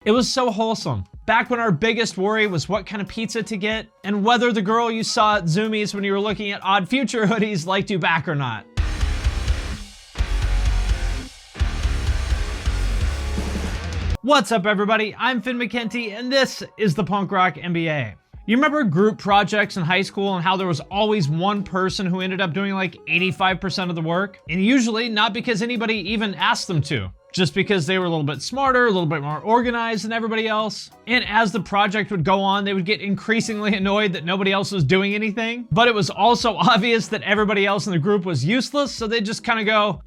It was so wholesome. Back when our biggest worry was what kind of pizza to get and whether the girl you saw at Zoomies when you were looking at Odd Future hoodies liked you back or not. What's up, everybody? I'm Finn McKenty, and this is the Punk Rock MBA. You remember group projects in high school and how there was always one person who ended up doing like 85% of the work? And usually not because anybody even asked them to, just because they were a little bit smarter, a little bit more organized than everybody else. And as the project would go on, they would get increasingly annoyed that nobody else was doing anything. But it was also obvious that everybody else in the group was useless, so they'd just kind of go,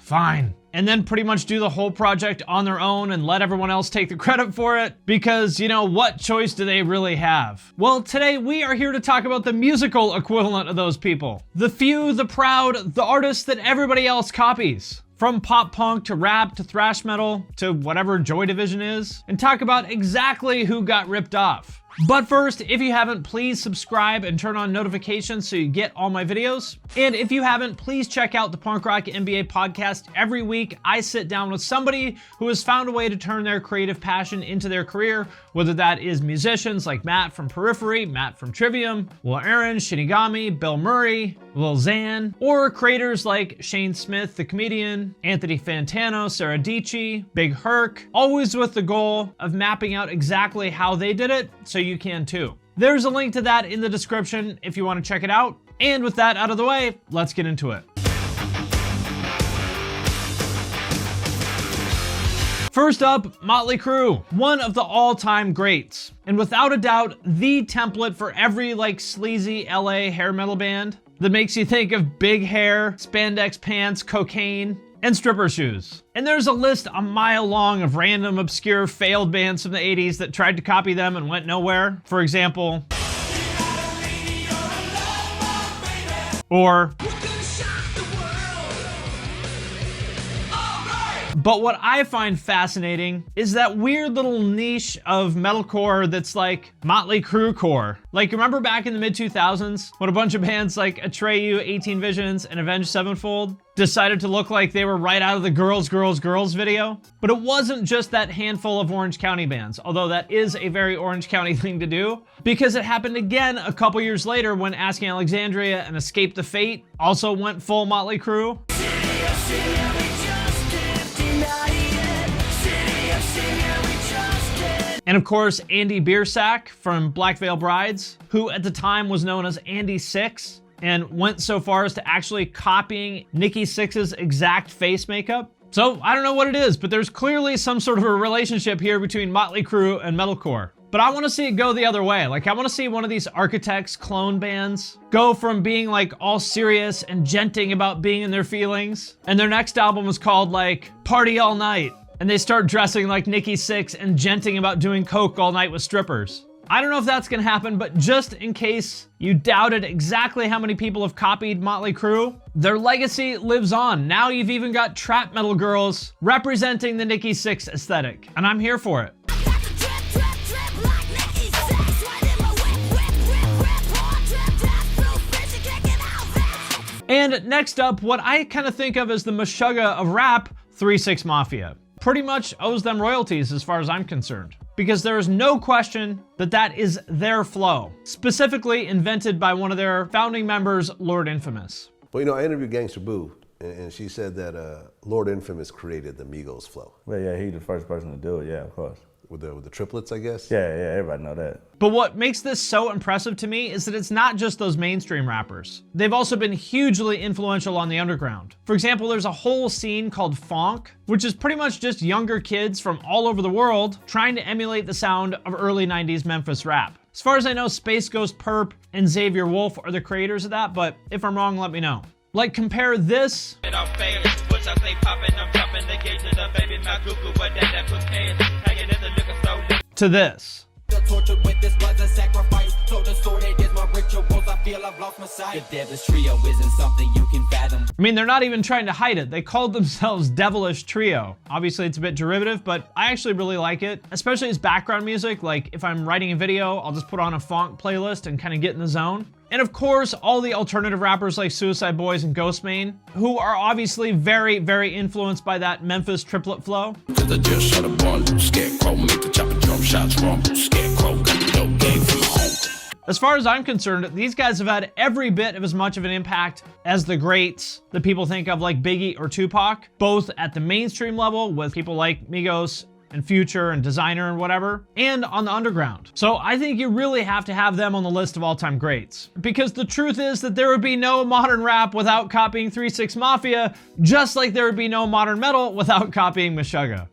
fine. And then pretty much do the whole project on their own and let everyone else take the credit for it, because, you know, what choice do they really have? Well, today we are here to talk about the musical equivalent of those people. The few, the proud, the artists that everybody else copies. From pop punk to rap to thrash metal to whatever Joy Division is, and talk about exactly who got ripped off. But first, if you haven't, please subscribe and turn on notifications so you get all my videos. And if you haven't, please check out the Punk Rock MBA podcast. Every week, I sit down with somebody who has found a way to turn their creative passion into their career, whether that is musicians like Matt from Periphery, Matt from Trivium, Will Aaron, Shinigami, Bill Murray, Lil Xan, or creators like Shane Smith, the comedian, Anthony Fantano, Sarah Dici, Big Herc, always with the goal of mapping out exactly how they did it so you can too. There's a link to that in the description if you want to check it out. And with that out of the way, let's get into it. First up, Motley Crue, one of the all-time greats. And without a doubt, the template for every like sleazy LA hair metal band that makes you think of big hair, spandex pants, cocaine, and stripper shoes. And there's a list a mile long of random, obscure, failed bands from the 80s that tried to copy them and went nowhere. For example, or, but what I find fascinating is that weird little niche of metalcore that's like Motley Crue core. Like, remember back in the mid-2000s when a bunch of bands like Atreyu, 18 Visions, and Avenged Sevenfold decided to look like they were right out of the Girls, Girls, Girls video? But it wasn't just that handful of Orange County bands, although that is a very Orange County thing to do, because it happened again a couple years later when Asking Alexandria and Escape the Fate also went full Motley Crue. And of course, Andy Biersack from Black Veil Brides, who at the time was known as Andy Six, and went so far as to actually copying Nikki Sixx's exact face makeup. So I don't know what it is, but there's clearly some sort of a relationship here between Motley Crue and metalcore. But I want to see it go the other way. Like, I want to see one of these Architects clone bands go from being like all serious and genting about being in their feelings, and their next album was called like Party All Night, and they start dressing like Nikki Sixx and genting about doing coke all night with strippers. I don't know if that's gonna happen, but just in case you doubted exactly how many people have copied Motley Crue, their legacy lives on. Now you've even got trap metal girls representing the Nikki Sixx aesthetic, and I'm here for it. And next up, what I kind of think of as the Meshuggah of rap, 3 6 Mafia. Pretty much owes them royalties as far as I'm concerned, because there is no question that that is their flow, specifically invented by one of their founding members, Lord Infamous. Well, you know, I interviewed Gangsta Boo, and she said that Lord Infamous created the Migos flow. Well, yeah, he's the first person to do it, yeah, of course. With the triplets, I guess? Yeah, everybody know that. But what makes this so impressive to me is that it's not just those mainstream rappers. They've also been hugely influential on the underground. For example, there's a whole scene called phonk, which is pretty much just younger kids from all over the world trying to emulate the sound of early 90s Memphis rap. As far as I know, Space Ghost Perp and Xavier Wolf are the creators of that, but if I'm wrong, let me know. Like, compare this to this. feel I've lost my sight. The Devilish Trio isn't something you can fathom. I mean, they're not even trying to hide it. They called themselves Devilish Trio. Obviously, it's a bit derivative, but I actually really like it, especially as background music. Like, if I'm writing a video, I'll just put on a phonk playlist and kind of get in the zone. And of course, all the alternative rappers like Suicideboys and Ghostemane, who are obviously very, very influenced by that Memphis triplet flow. As far as I'm concerned, these guys have had every bit of as much of an impact as the greats that people think of like Biggie or Tupac, both at the mainstream level with people like Migos and Future and Designer and whatever, and on the underground. So I think you really have to have them on the list of all-time greats. Because the truth is that there would be no modern rap without copying 3 6 Mafia, just like there would be no modern metal without copying Meshuggah.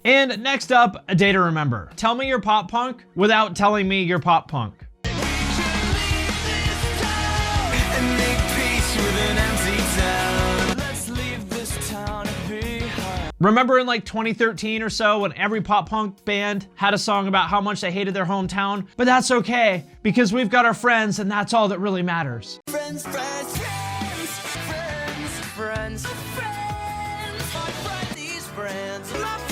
And next up, A Day to Remember. Tell me you're pop punk without telling me you're pop punk. Remember in like 2013 or so when every pop punk band had a song about how much they hated their hometown? But that's okay, because we've got our friends and that's all that really matters. Friends, friends, friends, friends, friends, friends, my friend, these friends, my friends.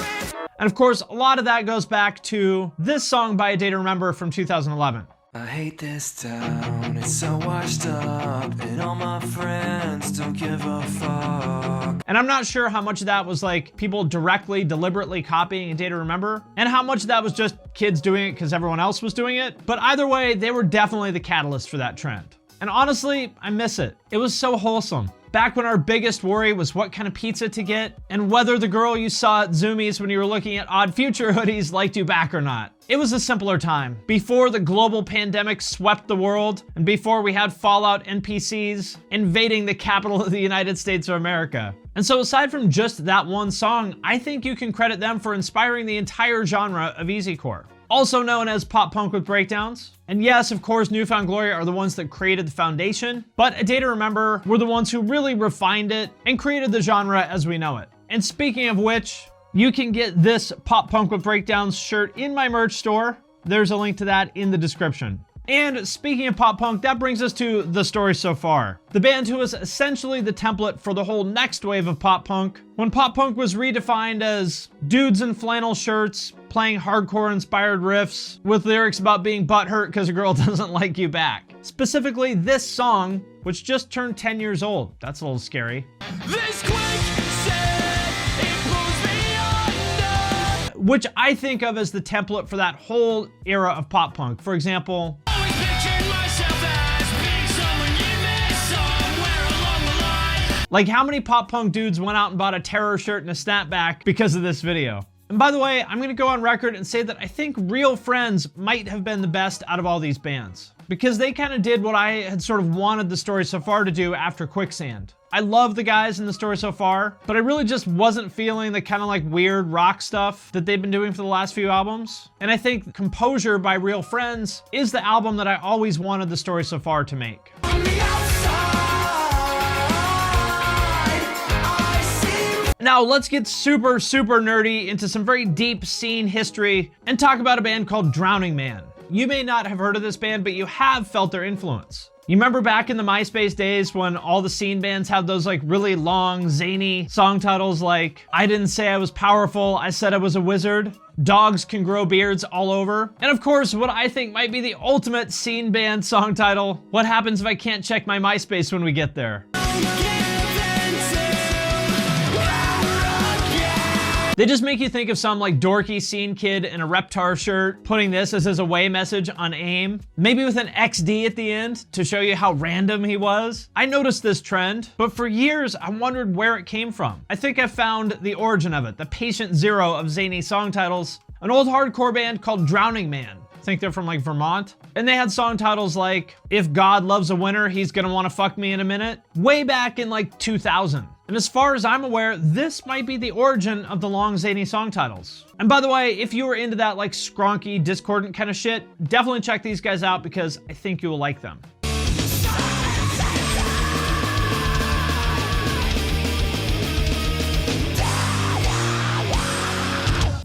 And of course, a lot of that goes back to this song by A Day to Remember from 2011. I hate this town, it's so washed up, and all my friends don't give a fuck. And I'm not sure how much of that was like people directly, deliberately copying A Day to Remember, and how much of that was just kids doing it because everyone else was doing it. But either way, they were definitely the catalyst for that trend. And honestly, I miss it. It was so wholesome. Back when our biggest worry was what kind of pizza to get and whether the girl you saw at Zoomies when you were looking at Odd Future hoodies liked you back or not. It was a simpler time, before the global pandemic swept the world and before we had Fallout NPCs invading the capital of the United States of America. And so aside from just that one song, I think you can credit them for inspiring the entire genre of easycore, also known as pop punk with breakdowns. And yes, of course, New Found Glory are the ones that created the foundation, but A Day to Remember were the ones who really refined it and created the genre as we know it. And speaking of which, you can get this Pop Punk with Breakdowns shirt in my merch store. There's a link to that in the description. And speaking of pop punk, that brings us to The Story So Far, the band who was essentially the template for the whole next wave of pop punk, when pop punk was redefined as dudes in flannel shirts playing hardcore inspired riffs with lyrics about being butthurt because a girl doesn't like you back. Specifically this song, which just turned 10 years old. That's a little scary. This quicksand, it pulls me under. Which I think of as the template for that whole era of pop punk. For example, Always pictured myself as being someone you met somewhere along the line. like how many pop punk dudes went out and bought a Terror shirt and a snapback because of this video? And by the way, I'm gonna go on record and say that I think Real Friends might have been the best out of all these bands, because they kind of did what I had sort of wanted The Story So Far to do after Quicksand. I love the guys in The Story So Far, but I really just wasn't feeling the kind of like weird rock stuff that they've been doing for the last few albums. And I think Composure by Real Friends is the album that I always wanted The Story So Far to make. On the outside, I see. Now let's get super nerdy into some very deep scene history and talk about a band called Drowningman. You may not have heard of this band, but you have felt their influence. You remember back in the MySpace days when all the scene bands had those like really long, zany song titles like I Didn't Say I Was Powerful, I Said I Was a Wizard, Dogs Can Grow Beards All Over, and of course what I think might be the ultimate scene band song title, What Happens If I Can't Check My MySpace When We Get There. They just make you think of some like dorky scene kid in a Reptar shirt putting this as his away message on AIM, maybe with an XD at the end to show you how random he was. I noticed this trend, but for years I wondered where it came from. I think I found the origin of it, the patient zero of zany song titles, an old hardcore band called Drowningman. I think they're from like Vermont. And they had song titles like If God Loves a Winner, He's Gonna Wanna Fuck Me in a Minute, way back in like 2000. And as far as I'm aware, this might be the origin of the long zany song titles. And by the way, if you were into that like skronky, discordant kind of shit, definitely check these guys out because I think you will like them.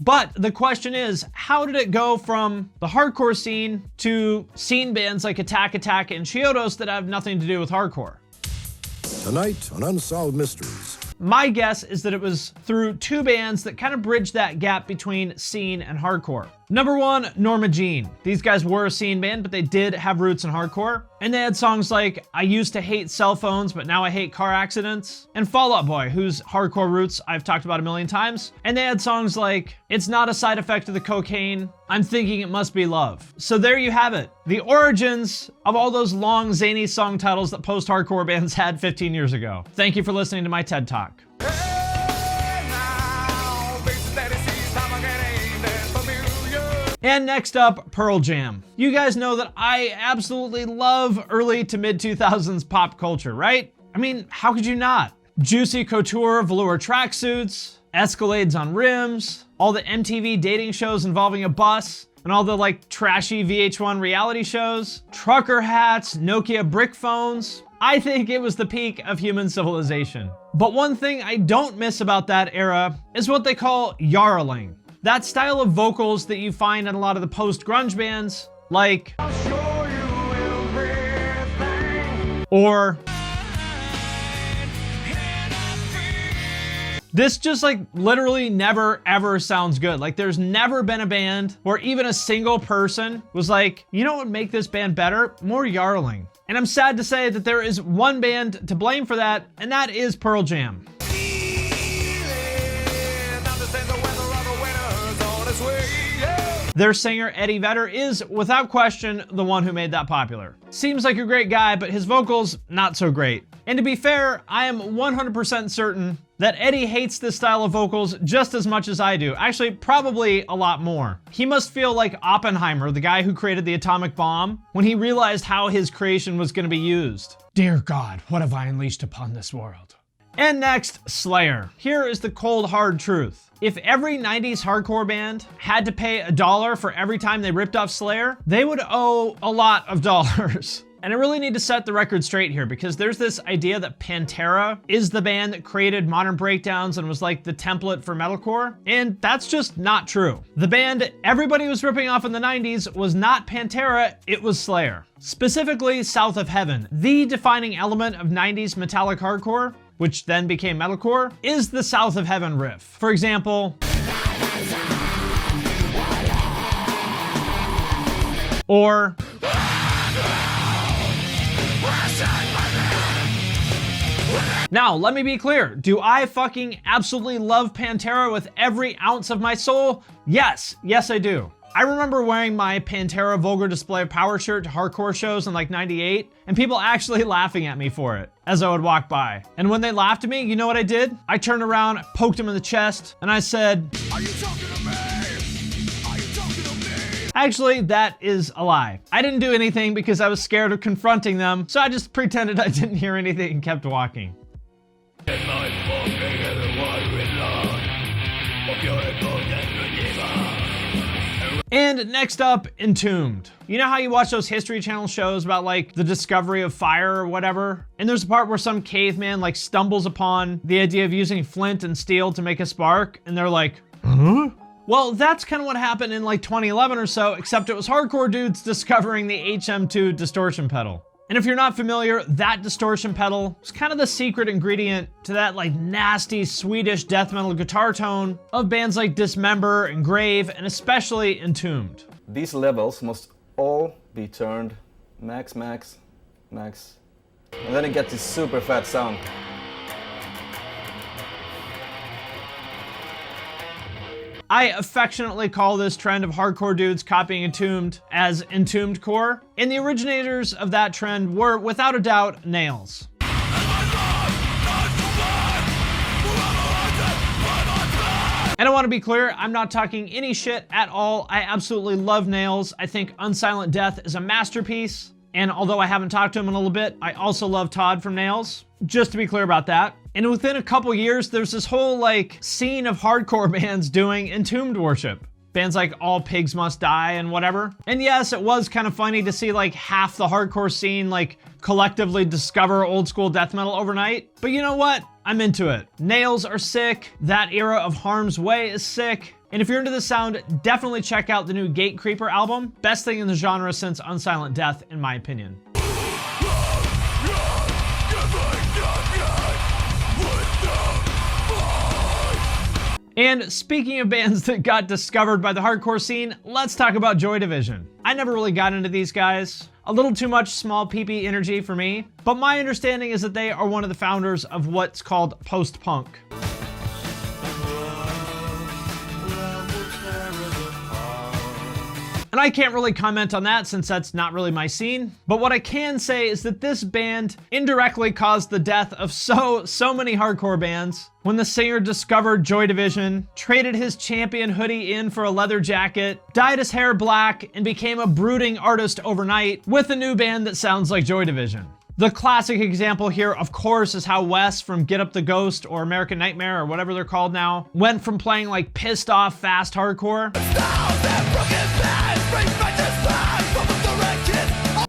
But the question is, how did it go from the hardcore scene to scene bands like Attack Attack and Chiodos that have nothing to do with hardcore? Tonight on Unsolved Mysteries. My guess is that it was through two bands that kind of bridged that gap between scene and hardcore. Number one, Norma Jean. These guys were a scene band, but they did have roots in hardcore. And they had songs like I Used to Hate Cell Phones, but Now I Hate Car Accidents. And Fall Out Boy, whose hardcore roots I've talked about a million times. And they had songs like It's Not a Side Effect of the Cocaine, I'm Thinking It Must Be Love. So there you have it. The origins of all those long, zany song titles that post-hardcore bands had 15 years ago. Thank you for listening to my TED Talk. And next up, Pearl Jam. You guys know that I absolutely love early to mid 2000s pop culture, right? I mean, how could you not? Juicy couture velour tracksuits, Escalades on rims, all the MTV dating shows involving a bus, and all the like trashy VH1 reality shows, trucker hats, Nokia brick phones. I think it was the peak of human civilization. But one thing I don't miss about that era is what they call yarling. That style of vocals that you find in a lot of the post-grunge bands, like I'll show you everything, or this just like literally never ever sounds good. Like there's never been a band where even a single person was like, you know what would make this band better? More yarling. And I'm sad to say that there is one band to blame for that, and that is Pearl Jam. Their singer, Eddie Vedder, is, without question, the one who made that popular. Seems like a great guy, but his vocals, not so great. And to be fair, I am 100% certain that Eddie hates this style of vocals just as much as I do. Actually, probably a lot more. He must feel like Oppenheimer, the guy who created the atomic bomb, when he realized how his creation was gonna be used. Dear God, what have I unleashed upon this world? And next, Slayer. Here is the cold, hard truth. If every 90s hardcore band had to pay $1 for every time they ripped off Slayer, they would owe a lot of dollars. And I really need to set the record straight here because there's this idea that Pantera is the band that created modern breakdowns and was like the template for metalcore, and that's just not true. The band everybody was ripping off in the 90s was not Pantera, it was Slayer. Specifically, South of Heaven, the defining element of 90s metallic hardcore, which then became metalcore, is the South of Heaven riff. For example, or now, let me be clear. Do I fucking absolutely love Pantera with every ounce of my soul? Yes, I do. I remember wearing my Pantera Vulgar Display of Power shirt to hardcore shows in like '98, and people actually laughing at me for it as I would walk by. And when they laughed at me, you know what I did? I turned around, poked him in the chest, and I said, "Are you talking to me? Are you talking to me?" Actually, that is a lie. I didn't do anything because I was scared of confronting them, so I just pretended I didn't hear anything and kept walking. And next up, Entombed. You know how you watch those History Channel shows about like the discovery of fire or whatever? And there's a part where some caveman like stumbles upon the idea of using flint and steel to make a spark, and they're like, huh? Well, that's kind of what happened in like 2011 or so, except it was hardcore dudes discovering the HM2 distortion pedal. And if you're not familiar, that distortion pedal is kind of the secret ingredient to that like nasty Swedish death metal guitar tone of bands like Dismember and Grave, and especially Entombed. These levels must all be turned max, max, max. And then it gets this super fat sound. I affectionately call this trend of hardcore dudes copying Entombed as Entombed core, and the originators of that trend were, without a doubt, Nails. And I want to be clear, I'm not talking any shit at all. I absolutely love Nails. I think Unsilent Death is a masterpiece. And although I haven't talked to him in a little bit, I also love Todd from Nails. Just to be clear about that. And within a couple years, there's this whole like scene of hardcore bands doing Entombed worship. Bands like All Pigs Must Die and whatever. And yes, it was kind of funny to see like half the hardcore scene like collectively discover old school death metal overnight. But you know what? I'm into it. Nails are sick. That era of Harm's Way is sick. And if you're into the sound, definitely check out the new Gatecreeper album. Best thing in the genre since Unsilent Death, in my opinion. And speaking of bands that got discovered by the hardcore scene, let's talk about Joy Division. I never really got into these guys. A little too much small PP energy for me, but my understanding is that they are one of the founders of what's called post-punk. And I can't really comment on that since that's not really my scene. But what I can say is that this band indirectly caused the death of so many hardcore bands. When the singer discovered Joy Division, traded his champion hoodie in for a leather jacket, dyed his hair black, and became a brooding artist overnight with a new band that sounds like Joy Division. The classic example here, of course, is how Wes from Get Up the Ghost or American Nightmare or whatever they're called now, went from playing like pissed off fast hardcore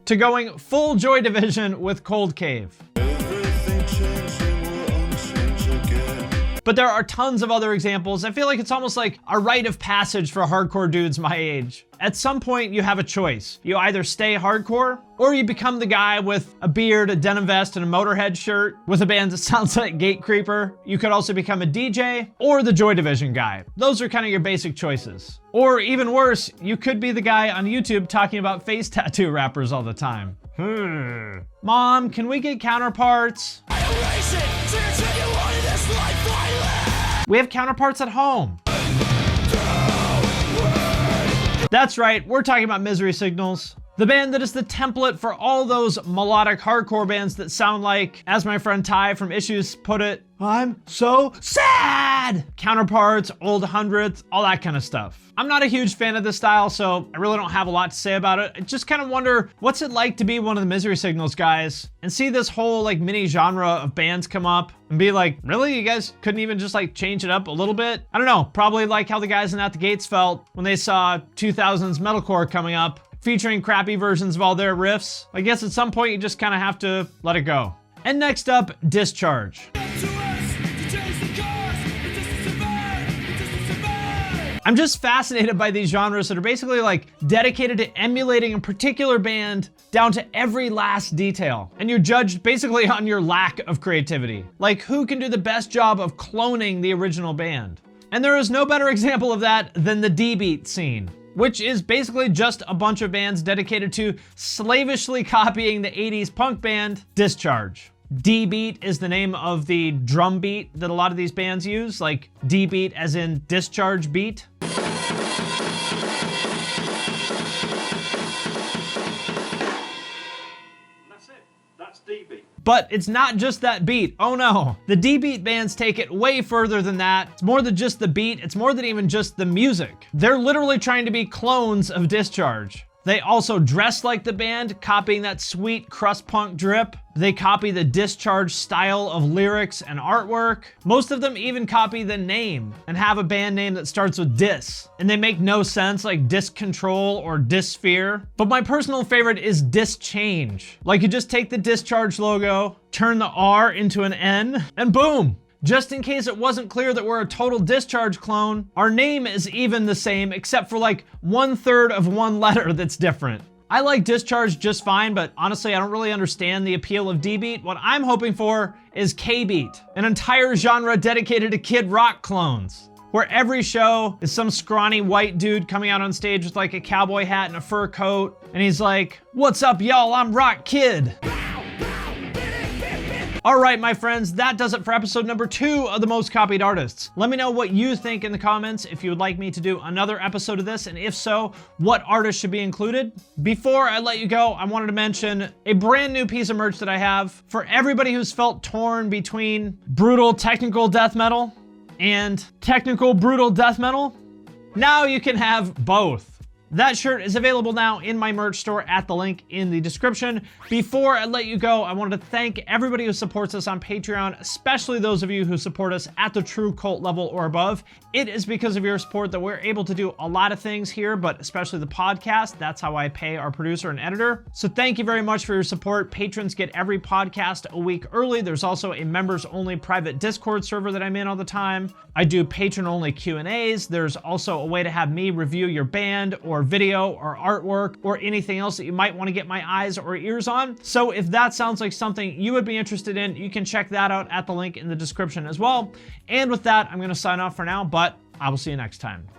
to going full Joy Division with Cold Cave. But there are tons of other examples. I feel like it's almost like a rite of passage for hardcore dudes my age. At some point, you have a choice. You either stay hardcore, or you become the guy with a beard, a denim vest, and a Motorhead shirt with a band that sounds like Gatecreeper. You could also become a DJ, or the Joy Division guy. Those are kind of your basic choices. Or even worse, you could be the guy on YouTube talking about face tattoo rappers all the time. Mom, can we get Counterparts? We have Counterparts at home. That's right, we're talking about Misery Signals. The band that is the template for all those melodic hardcore bands that sound like, as my friend Ty from Issues put it, I'm so sad! Counterparts, Old Hundredth, all that kind of stuff. I'm not a huge fan of this style, so I really don't have a lot to say about it. I just kind of wonder, what's it like to be one of the Misery Signals guys and see this whole like mini genre of bands come up and be like, really? You guys couldn't even just like change it up a little bit? I don't know, probably like how the guys in At the Gates felt when they saw 2000s metalcore coming up, featuring crappy versions of all their riffs. I guess at some point you just kind of have to let it go. And next up, Discharge. I'm just fascinated by these genres that are basically like dedicated to emulating a particular band down to every last detail. And you're judged basically on your lack of creativity. Like who can do the best job of cloning the original band? And there is no better example of that than the D-Beat scene, which is basically just a bunch of bands dedicated to slavishly copying the 80s punk band Discharge. D-Beat is the name of the drum beat that a lot of these bands use, like D-Beat as in discharge beat. That's it. That's D-Beat. But it's not just that beat. Oh no. The D-Beat bands take it way further than that. It's more than just the beat. It's more than even just the music. They're literally trying to be clones of Discharge. They also dress like the band, copying that sweet crust punk drip. They copy the Discharge style of lyrics and artwork. Most of them even copy the name and have a band name that starts with Dis. And they make no sense, like Discontrol or Disphere. But my personal favorite is Dischange. Like you just take the Discharge logo, turn the R into an N, and boom. Just in case it wasn't clear that we're a total Discharge clone, our name is even the same except for like 1/3 of one letter that's different. I like Discharge just fine, but honestly, I don't really understand the appeal of D-Beat. What I'm hoping for is K-Beat, an entire genre dedicated to Kid Rock clones, where every show is some scrawny white dude coming out on stage with like a cowboy hat and a fur coat, and he's like, "What's up, y'all? I'm Rock Kid." All right, my friends, that does it for episode number 2 of The Most Copied Artists. Let me know what you think in the comments if you would like me to do another episode of this, and if so, what artists should be included. Before I let you go, I wanted to mention a brand new piece of merch that I have for everybody who's felt torn between brutal technical death metal and technical brutal death metal. Now you can have both. That shirt is available now in my merch store at the link in the description. Before I let you go, I wanted to thank everybody who supports us on Patreon, especially those of you who support us at the true cult level or above. It is because of your support that we're able to do a lot of things here, but especially the podcast. That's how I pay our producer and editor. So thank you very much for your support. Patrons get every podcast a week early. There's also a members-only private Discord server that I'm in all the time. I do patron-only Q&As. There's also a way to have me review your band or video or artwork or anything else that you might want to get my eyes or ears on. So if that sounds like something you would be interested in, you can check that out at the link in the description as well. And with that, I'm going to sign off for now, but I will see you next time.